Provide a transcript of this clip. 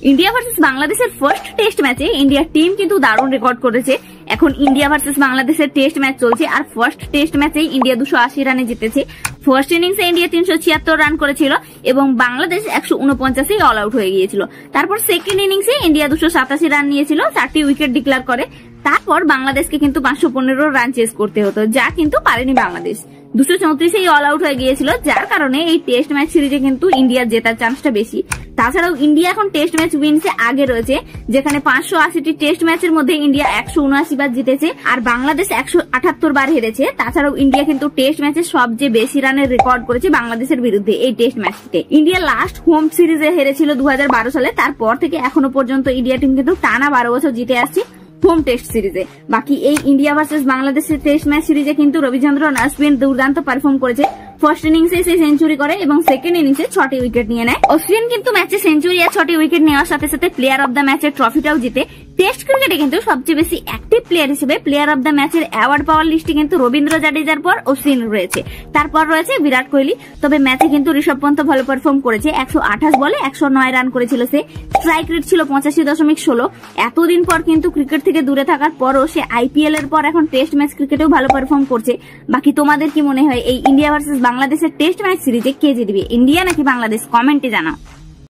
India versus বাংলাদেশের first test ম্যাচে ইন্ডিয়ার টিম কিন্তু দারুণ রেকর্ড করেছে। এখন ইন্ডিয়া ভার্সেস বাংলাদেশের টেস্ট ম্যাচ চলছে, আর ফার্স্ট টেস্ট ম্যাচে ইন্ডিয়া 280 রানে জিতেছে। ফার্স্ট ইনিংসে ইন্ডিয়া 376 রান করেছিল এবং বাংলাদেশ 149 অল আউট হয়ে গিয়েছিল। তারপর সেকেন্ড ইনিংসে ইন্ডিয়া 287 রান নিয়েছিল, 4টি উইকেট ডিক্লেয়ার করে। তারপর বাংলাদেশকে কিন্তু 515 রান চেস করতে হতো, যা কিন্তু পারেনি বাংলাদেশ। 234 অল আউট হয়ে গিয়েছিল, যার কারণে এই টেস্ট ম্যাচ সিরিজে কিন্তু ইন্ডিয়ার জেতার চান্সটা বেশি। তাছাড়াও ইন্ডিয়া এখন টেস্ট ম্যাচ উইন্সে আগে রয়েছে, যেখানে 580টি টেস্ট ম্যাচের মধ্যে ইন্ডিয়া 179 বার জিতেছে আর বাংলাদেশ 178 বার হেরেছে। তাছাড়াও ইন্ডিয়া কিন্তু টেস্ট ম্যাচে সবচেয়ে বেশি রানের রেকর্ড করেছে বাংলাদেশের বিরুদ্ধে। এই টেস্ট ম্যাচটিতে ইন্ডিয়া লাস্ট হোম সিরিজে হেরেছিল 2012 সালে। তারপর থেকে এখনো পর্যন্ত ইন্ডিয়া টিম কিন্তু টানা 12 বছর জিতে আসছে হোম টেস্ট সিরিজে। বাকি এই ইন্ডিয়া ভার্সেস বাংলাদেশের টেস্ট ম্যাচ সিরিজে কিন্তু রবিচন্দ্রন অশ্বিন দুর্দান্ত পারফর্ম করেছে। ফার্স্ট ইনিংসে সে সেঞ্চুরি করে এবং সেকেন্ড ইনিংসে 6টি উইকেট নিয়ে নেয়। অশ্বিন কিন্তু ম্যাচে সেঞ্চুরি আর 6টি উইকেট নেওয়ার সাথে সাথে প্লেয়ার অব দ্য ম্যাচের ট্রফিটাও জিতে। টেস্ট ক্রিকেটে কিন্তু সবচেয়ে বেশি অ্যাক্টিভ প্লেয়ার হিসেবে প্লেয়ার অব দ্য ম্যাচের অ্যাওয়ার্ড পাওয়ার লিস্টে কিন্তু রবীন্দ্র জাডেজার পর অশ্বিন রয়েছে, তারপর রয়েছে বিরাট কোহলি। তবে ম্যাচে কিন্তু ঋষভ পন্ত ভালো পারফর্ম করেছে। 128 বলে 109 রান করেছিল সে। স্ট্রাইক রেট ছিল 85.16। এতদিন পর কিন্তু ক্রিকেট থেকে দূরে থাকার পরও সে আইপিএল এর পর এখন টেস্ট ম্যাচ ক্রিকেটেও ভালো পারফর্ম করছে। বাকি তোমাদের কি মনে হয় এই ইন্ডিয়া ভার্সেস বাংলাদেশের টেস্ট ম্যাচ সিরিজে কে জিতবে, ইন্ডিয়া নাকি বাংলাদেশ? কমেন্টে জানাও।